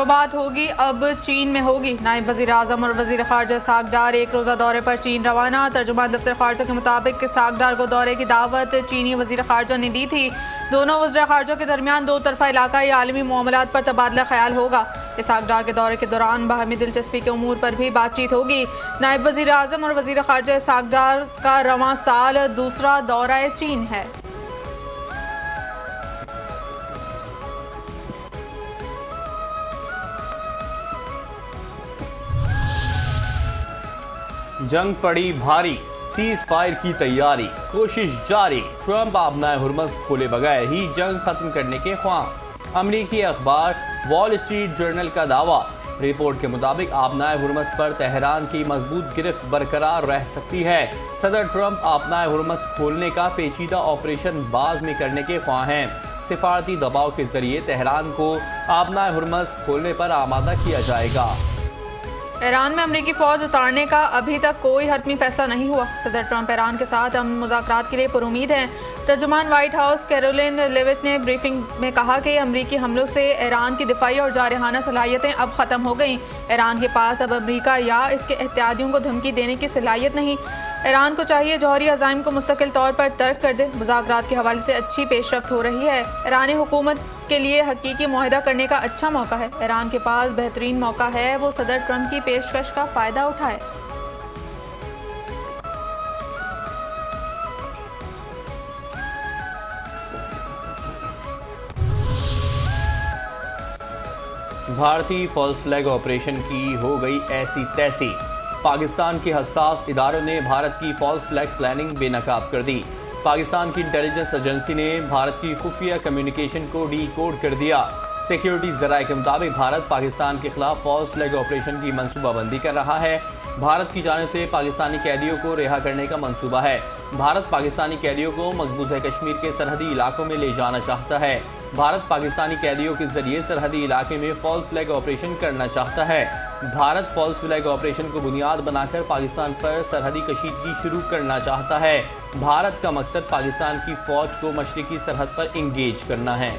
बात होगी अब चीन में होगी। नायब वज़ीर आज़म और वज़ीर ख़ारजा सागडार एक रोज़ा दौरे पर चीन रवाना। तर्जुमान दफ्तर ख़ारजा के मुताबिक सागडार को दौरे की दावत चीनी वज़ीर ख़ारजा ने दी थी। दोनों वज़ीर ख़ारजा के दरमियान दो तरफ़ा इलाकाई आलमी मामलात पर तबादला ख्याल होगा। सागडार के दौरे के दौरान बाहमी दिलचस्पी के उमूर पर भी बातचीत होगी। नायब वज़ीर आज़म और वज़ीर ख़ारजा सागडार का रवां साल दूसरा दौरा चीन है। जंग पड़ी भारी, सीज फायर की तैयारी, कोशिश जारी। ट्रंप आबनाए हुर्मस खोले बगैर ही जंग खत्म करने के ख्वाह। अमरीकी अखबार वॉल स्ट्रीट जर्नल का दावा। रिपोर्ट के मुताबिक आबनाए हुर्मस पर तेहरान की मजबूत गिरफ्त बरकरार रह सकती है। सदर ट्रंप आबनाए हुर्मस खोलने का पेचीदा ऑपरेशन बाद में करने के ख्वाह हैं। सिफारती दबाव के जरिए तेहरान को आबनाए हुर्मस खोलने पर आमादा किया जाएगा। ईरान में अमरीकी फ़ौज उतारने का अभी तक कोई हतमी फैसला नहीं हुआ। सदर ट्रंप ईरान के साथ अमन मुज़ाकरात के लिए पुरुमीद हैं। तर्जुमान व्हाइट हाउस कैरोलिन लेविट ने ब्रीफिंग में कहा कि अमरीकी हमलों से ईरान की दिफाई और जारहाना सलाहियतें अब ख़त्म हो गईं। ईरान के पास अब अमरीका या इसके एहतियादियों को धमकी देने की सलाहियत नहीं। ईरान को चाहिए जौहरी अज़ाइम को मुस्तकिल तौर पर तर्क कर दे। मुज़ाकरात के हवाले से अच्छी पेशरफ्त हो रही है। ईरानी हुकूमत के लिए हकीकी मुआहदा करने का अच्छा मौका है। ईरान के पास बेहतरीन मौका है, वो सदर ट्रंप की पेशकश का फ़ायदा उठाए। भारतीय फॉल्स फ्लैग ऑपरेशन की हो गई ऐसी तैसी। पाकिस्तान के हसास इदारों ने भारत की फॉल्स फ्लैग प्लानिंग बेनकाब कर दी। पाकिस्तान की इंटेलिजेंस एजेंसी ने भारत की खुफिया कम्युनिकेशन को डी कोड कर दिया। सिक्योरिटी जराये के मुताबिक भारत पाकिस्तान के खिलाफ फॉल्स फ्लैग ऑपरेशन की मनसूबाबंदी कर रहा है। भारत की जानिब से पाकिस्तानी कैदियों को रिहा करने का मंसूबा है। भारत पाकिस्तानी कैदियों को मकबूजा कश्मीर के सरहदी इलाकों में ले जाना चाहता है। भारत पाकिस्तानी कैदियों के जरिए सरहदी इलाके में फॉल्स फ्लैग ऑपरेशन करना चाहता है। भारत फॉल्स फ्लैग ऑपरेशन को बुनियाद बनाकर पाकिस्तान पर सरहदी कशीदगी शुरू करना चाहता है। भारत का मकसद पाकिस्तान की फौज को मशरिकी सरहद पर इंगेज करना है।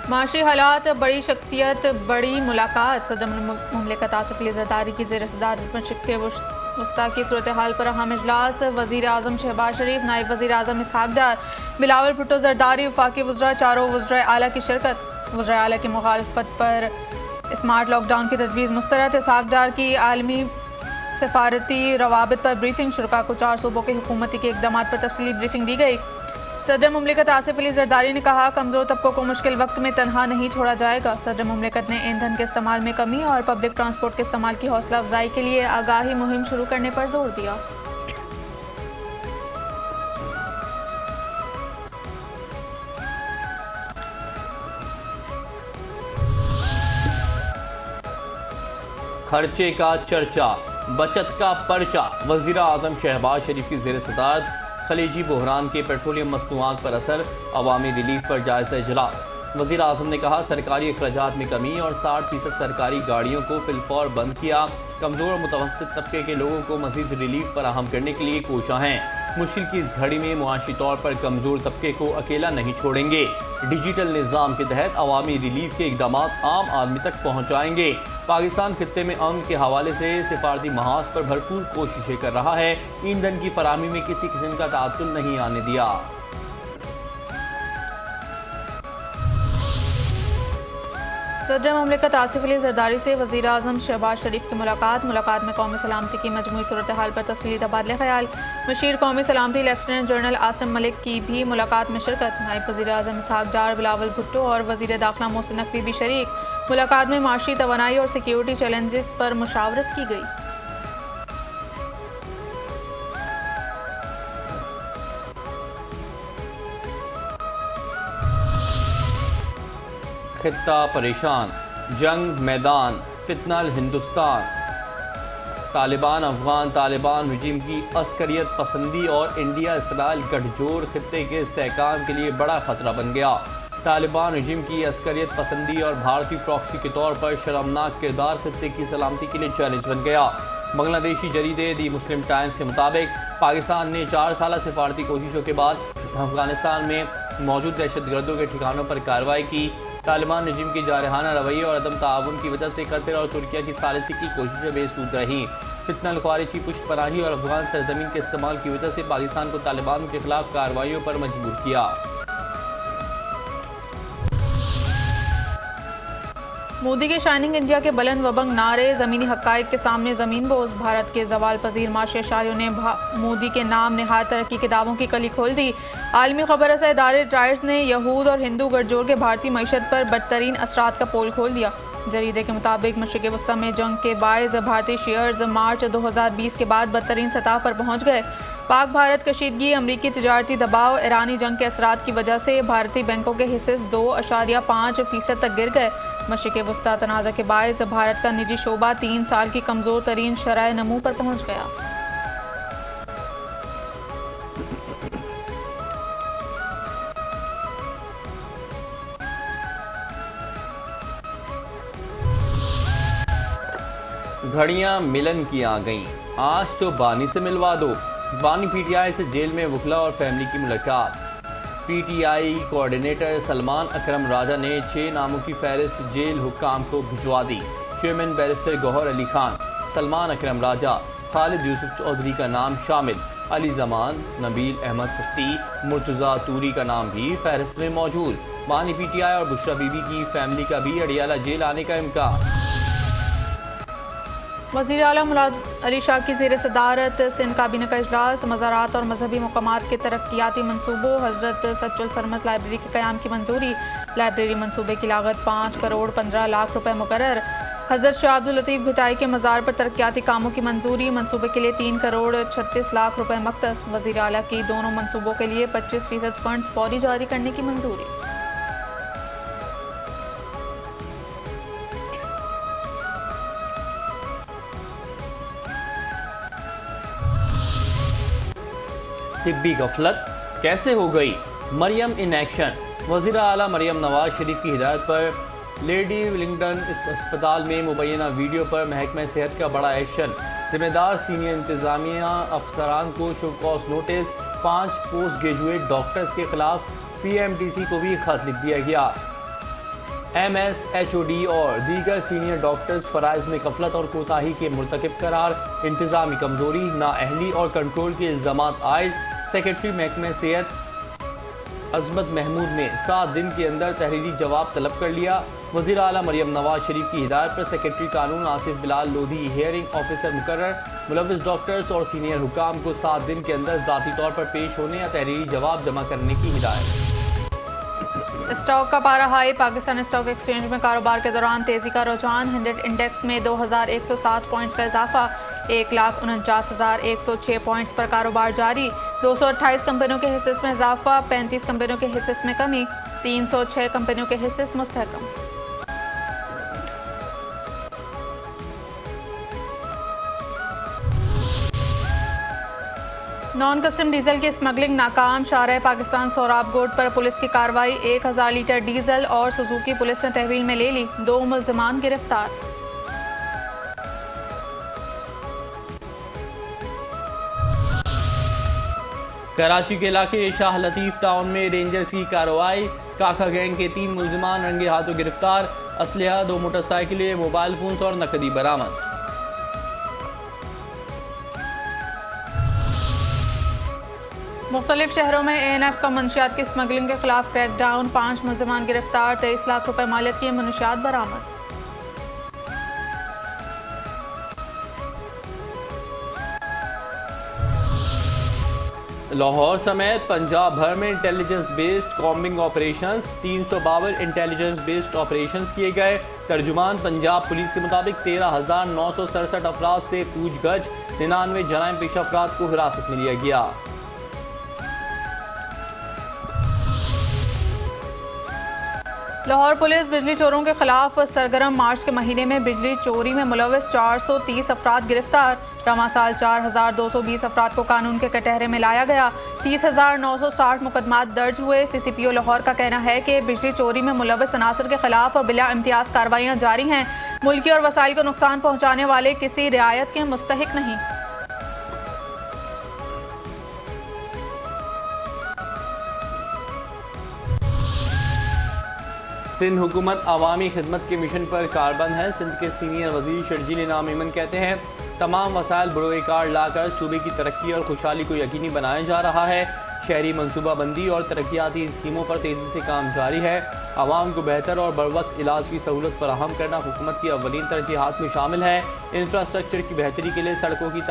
माशी हालात, बड़ी शख्सियत, बड़ी मुलाकात। सदर मुमलिकत आसिफ अली ज़रदारी की ज़ेर सदारत मशरिक़ के वस्ता की सूरत हाल पर अहम इजलास। वज़ीर आज़म शहबाज शरीफ, नायब वज़ीर आज़म इसहाक़ डार, बिलावल भुट्टो ज़रदारी, वफ़ाक़ी वज़रा, चारों वज़राए आला की शिरकत। वज़राए आला की मुखालफत पर स्मार्ट लॉकडाउन की तजवीज़ मुस्तरद। इसहाक़ डार की आलमी सफारती रवाबित पर ब्रीफिंग। शुरा को 4 सूबों के हुकूमती के इक़दाम पर तफसीली ब्रीफिंग दी गई। सदर मुमलिकत आसिफ अली ज़रदारी ने कहा, कमज़ोर तबकों को मुश्किल वक्त में तनहा नहीं छोड़ा जाएगा। सदर मुमलिकत ने ईंधन के इस्तेमाल में कमी और पब्लिक ट्रांसपोर्ट के इस्तेमाल की हौसला अफजाई के लिए आगाही मुहिम शुरू करने पर जोर दिया। खर्चे का चर्चा, बचत का पर्चा। वज़ीर आज़म शहबाज शरीफ की ज़ेर सदारत खलीजी बहरान के पेट्रोलियम मसनूआत पर असर, अवामी रिलीफ पर जायज़ा इजलास। वज़ीर आज़म ने कहा, सरकारी अखराजात में कमी और 60% सरकारी गाड़ियों को फिलफौर बंद किया। कमज़ोर और मुतवस्सित तबके के लोगों को मज़ीद रिलीफ फराहम करने के लिए कोशा हैं। मुश्किल की इस घड़ी में मुआशी तौर पर कमज़ोर तबके को अकेला नहीं छोड़ेंगे। डिजिटल निज़ाम के तहत अवामी रिलीफ के इक़दाम आम आदमी तक पहुँचाएंगे। पाकिस्तान खित्ते में अमन के हवाले से सिफारती महाज पर भरपूर कोशिशें कर रहा है। ईंधन की फराहमी में किसी किस्म का ताअत्तुल नहीं आने दिया। सदर मुमलिकत आसिफ अली ज़रदारी से वज़ीर आज़म शहबाज शरीफ की मुलाकात में कौमी सलामती की मजमूई सूरत हाल पर तफसीली तबादला ख्याल। मशीर कौमी सलामती लेफ्टिनेंट जनरल आसिम मलिक की भी मुलाकात में शिरकत। नायब वज़ीर आज़म इसहाक़ डार, बिलावल भुट्टो और वज़ीर दाखिला मोहसिन नकवी भी शरीक। मुलाकात में माशी तवानाई और सिक्योरिटी चैलेंजेस पर मुशावरत की गई। खित्ता परेशान, जंग मैदान, फितनल हिंदुस्तान। तालिबान अफगान तालिबान रजीम की अस्करियत पसंदी और इंडिया इसराइल गठजोड़ खित्ते के इस्तेहकाम के लिए बड़ा खतरा बन गया। तालिबान रजीम की अस्करियत पसंदी और भारतीय प्रॉक्सी के तौर पर शर्मनाक किरदार खित्ते की सलामती के लिए चैलेंज बन गया। बांग्लादेशी जरीदे दी मुस्लिम टाइम्स के मुताबिक पाकिस्तान ने 4 साल सिफारती कोशिशों के बाद अफगानिस्तान में मौजूद दहशतगर्दों के ठिकानों पर कार्रवाई की। तालिबान रजीम की जारहाना रवैये और अदम ताउन की वजह से कतर और तुर्किया की सालिसी की कोशिशें बेसूद रहीं। फितना ख्वारिजी पुष्टपनाही और अफगान सरजमीन के इस्तेमाल की वजह से पाकिस्तान को तालिबान के खिलाफ कार्रवाइयों पर मजबूर किया। मोदी के शाइनिंग इंडिया के बुलंद वबंग नारे, ज़मीनी हक़ाइक़ के सामने ज़मीन बोझ। भारत के ज़वाल पजीर माशी अशारियों ने मोदी के नाम नहायत तरक्की के दावों की कली खोल दी। आलमी खबर रसा इदारे ट्राइड्स ने यहूद और हिंदू गठजोड़ के भारतीय मईशत पर बदतरीन असरात का पोल खोल दिया। जरीदे के मुताबिक मशरिक़ वस्ता में जंग के बायस भारतीय शेयर्स मार्च 2020 के बाद बदतरीन सतह पर पहुँच गए। पाक भारत कशीदगी, अमरीकी तजारती दबाव, ईरानी जंग के असरात की वजह से भारतीय बैंकों के हिस्से 2.5% तक गिर गए। मशरिक़ वस्ता तनाज़ा के बायस भारत का निजी शोबा 3 साल की कमज़ोर तरीन शरह नमू पर पहुँच गया। घड़ियां मिलन की आ गईं, आज तो बानी से मिलवा दो। बानी पीटीआई से जेल में वकला और फैमिली की मुलाकात। पीटीआई कोऑर्डिनेटर सलमान अकरम राजा ने 6 नामों की फहरिस्त जेल हुक्काम को भिजवा दी। चेयरमैन बैरिस्टर गौहर अली खान, सलमान अकरम राजा, खालिद यूसुफ चौधरी का नाम शामिल। अली जमान, नबील अहमद सख्ती, मुर्तज़ा तूरी का नाम भी फहरिस्त में मौजूद। बानी पीटीआई और बुशरा बीबी की फैमिली का भी अडियाला जेल आने का इम्कान। वज़ीर आला मुराद अली शाह की ज़ेर सदारत सिंध काबीना का इजलास। मज़ारात और मजहबी मकामात के तरक्याती मनसूबों। हज़रत सच्चुल सरमस लाइब्रेरी के क़याम की मंजूरी। लाइब्रेरी मनसूबे की लागत 5 करोड़ 15 लाख रुपए मुकर्रर। हज़रत शाह अब्दुल लतीफ़ भिटाई के मज़ार पर तरक्याती कामों की मंजूरी। मंसूबे के लिए 3 करोड़ 36 लाख रुपए मख्तस। वज़ीर आला की दोनों मंसूबों के लिए 25% फंड फौरी जारी करने की मंजूरी। तिब्बी गफलत कैसे हो गई, मरियम इन एक्शन। वज़ीर आला मरियम नवाज शरीफ की हिदायत पर लेडी विलिंगटन अस्पताल में मुबैना वीडियो पर महकमा सेहत का बड़ा एक्शन। जिम्मेदार सीनियर इंतजामिया अफसरान को show cause notice. 5 post graduate doctors के खिलाफ PMTC को भी खत लिख दिया गया। MSHOD और दीगर सीनियर डॉक्टर्स फ़राइज़ में गफलत और कोताही के मुर्तकिब करार। इंतज़ामी कमज़ोरी, नाअहली और कंट्रोल के इल्ज़ामात आयद। सेक्रेटरी महकमा सेहत अज़मत महमूद ने 7 दिन के अंदर तहरीरी जवाब तलब कर लिया। वज़ीर आला मरियम नवाज शरीफ की हिदायत पर सेक्रेटरी कानून आसिफ बिलाल लोधी हियरिंग ऑफिसर मुकर्रर। मुलव्विस डॉक्टर्स और सीनियर हुकाम को 7 दिन के अंदर ज़ाती तौर पर पेश होने या तहरीरी जवाब जमा करने की हिदायत। स्टॉक का पारा हाई। पाकिस्तान स्टॉक एक्सचेंज में कारोबार के दौरान तेजी का रुझान। 100 इंडेक्स में 2107 पॉइंट्स का इजाफा। 1,49,106 पॉइंट्स पर कारोबार जारी। 228 कंपनियों के हिस्से में इजाफा। 35 कंपनियों के हिस्से में कमी। 306 कंपनियों के हिस्से मुस्तहकम। नॉन कस्टम डीजल की स्मगलिंग नाकाम। शारह पाकिस्तान सोराब गोड पर पुलिस की कार्रवाई। 1000 लीटर डीजल और सुजुकी पुलिस ने तहवील में ले ली। 2 मुल्ज़िमान गिरफ्तार। कराची के इलाके शाह लतीफ़ टाउन में रेंजर्स की कार्रवाई। काका गैंग के 3 मुल्ज़िमान रंगे हाथों गिरफ्तार। असलहा, 2 मोटरसाइकिलें, मोबाइल फोन्स और नकदी बरामद। मुख्तलिफ शहरों में ANF का मंशियात की स्मगलिंग के खिलाफ क्रैकडाउन। 5 मुल्ज़िमान गिरफ्तार। 23 लाख रुपए मालियत की मनशियात बरामद। लाहौर समेत पंजाब भर में intelligence based combing operations. 352 intelligence based operations किए गए। तर्जुमान पंजाब पुलिस के मुताबिक 13,967 अफराद से पूछगछ। 99 जराइम पेशा अफराद को हिरासत में लिया गया। लाहौर पुलिस बिजली चोरों के खिलाफ सरगर्म। मार्च के महीने में बिजली चोरी में मुलविस 430 अफराद गिरफ्तार। रवां साल 4220 अफराद को कानून के कटहरे में लाया गया। 30,960 मुकदमात दर्ज हुए। CCPO लाहौर का कहना है कि बिजली चोरी में मुलविस अनासर के खिलाफ बिला इम्तियाज कार्रवाइयाँ जारी हैं। मुल्की और वसाइल को नुकसान पहुँचाने वाले किसी रियायत के मुस्तहिक नहीं। सिंध हुकूमत अवामी खिदमत के मिशन पर कारबंद है। सिंध के सीनियर वजीर शर्जील इनाम ईमन कहते हैं तमाम वसाइल बरोए कार लाकर सूबे की तरक्की और खुशहाली को यकीनी बनाया जा रहा है। शहरी मनसूबाबंदी और तरक्याती स्कीमों पर तेज़ी से काम जारी है। आवाम को बेहतर और बरवक्त इलाज की सहूलत फराहम करना हुकूमत की अव्वलीन तरजीहात में शामिल है। इंफ्रास्ट्रक्चर की बेहतरी के लिए सड़कों की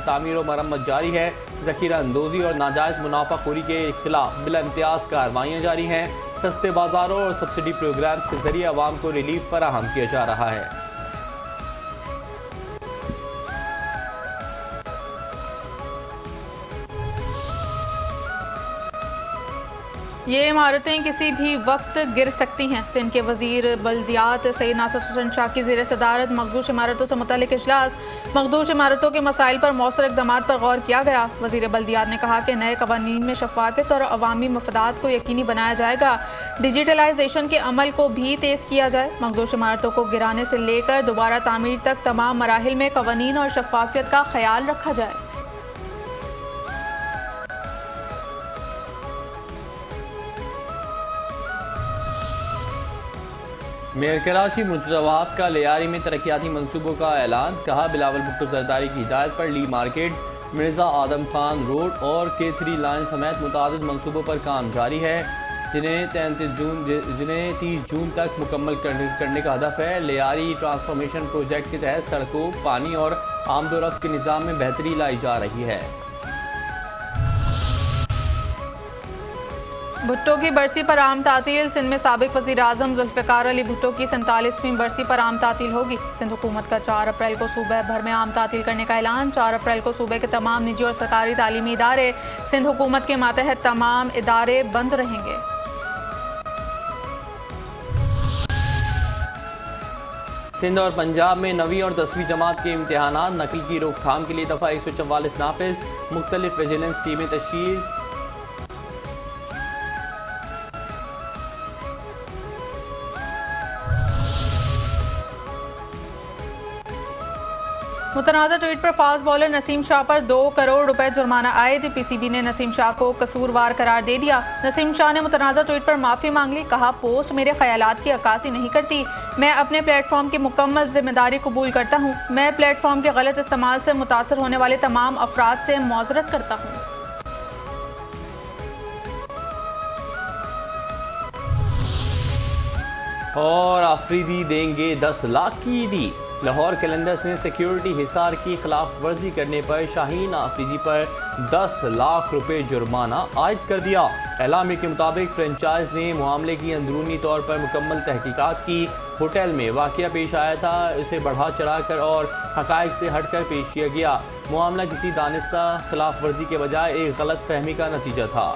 तामीर और मरम्मत जारी है। ज़ख़ीरा अंदोज़ी और नाजायज़ मुनाफाखोरी के खिलाफ बिला इम्तियाज़ कार्रवाइयाँ जारी हैं। सस्ते बाजारों और सब्सिडी प्रोग्राम के जरिए आवाम को रिलीफ फराहम किया जा रहा है। ये इमारतें किसी भी वक्त गिर सकती हैं। सिंध के वजीर बल्दियात सैयद नासिर हुसैन शाह की ज़ेर सदारत मखदूश इमारतों से मुतल्लिक इजलास। मखदूश इमारतों के मसाइल पर मौसर इक़दामात पर गौर किया गया। वजीर बल्दियात ने कहा कि नए कवानीन में शफाफियत और अवामी मफादात को यकीनी बनाया जाएगा। डिजिटलाइजेशन के अमल को भी तेज़ किया जाए। मखदूश इमारतों को गिराने से लेकर दोबारा तामीर तक तमाम मराहिल में कवानीन और शफाफियत का ख्याल रखा जाए। मेयर कराची मुतवाफ़ का लियारी में तरक्याती मनसूबों का ऐलान। कहा बिलावल भुट्टो जरदारी की हिदायत पर ली मार्केट, मिर्ज़ा आदम खान रोड और K3 लाइन समेत मुतादिद मनसूबों पर काम जारी है, जिन्हें 30 जून तक मुकम्मल करने का हदफ है। लियारी ट्रांसफॉर्मेशन प्रोजेक्ट के तहत सड़कों, पानी और आमदोरफ्त के निज़ाम में बेहतरी लाई जा रही है। भुट्टो की बरसी पर आम तातील। सिंध में साबिक वज़ीर आज़म ज़ुल्फ़िकार अली भुट्टो की 47वीं बरसी पर आम तातील होगी। सिंध हुकूमत का 4 अप्रैल को सूबे भर में आम तातील करने का ऐलान। 4 अप्रैल को सूबे के तमाम निजी और सरकारी तालीमी इदारे सिंध हुकूमत के मातहत तमाम इदारे बंद रहेंगे। सिंध और पंजाब में 9वीं और 10वीं जमात के इम्तहानात नकल की रोकथाम के लिए दफ़ा 144 नाफिज। मुख्तलिफ विजिलेंस टीमें तश्कील। मुतनाज़ा ट्वीट पर फास्ट बॉलर नसीम शाह पर 2 करोड़ रुपए जुर्माना आयद। PCB ने नसीम शाह को कसूरवार करार दे दिया। नसीम शाह ने मुतनाज़ा ट्वीट पर माफ़ी मांग ली। कहा पोस्ट मेरे ख्यालात की अक्कासी नहीं करती। मैं अपने प्लेटफॉर्म की मुकम्मल जिम्मेदारी कबूल करता हूँ। मैं प्लेटफॉर्म के गलत इस्तेमाल से मुतासर होने वाले तमाम अफराद से मौजरत करता हूँ। और आफरीदी देंगे 10 लाख की ईडी। लाहौर कैलेंडर्स ने सिक्योरिटी हिसार की खिलाफ वर्जी करने पर शाहीन आफरीदी पर 10 लाख रुपए जुर्माना आयद कर दिया। एलामी के मुताबिक फ्रेंचाइज ने मामले की अंदरूनी तौर पर मुकम्मल तहकीकात की। होटल में वाक़या पेश आया था, इसे बढ़ा चढ़ाकर और हक़ाइक़ से हटकर पेश किया गया। मामला किसी दानिस्ता खिलाफ वर्जी के बजाय एक गलत फहमी का नतीजा था।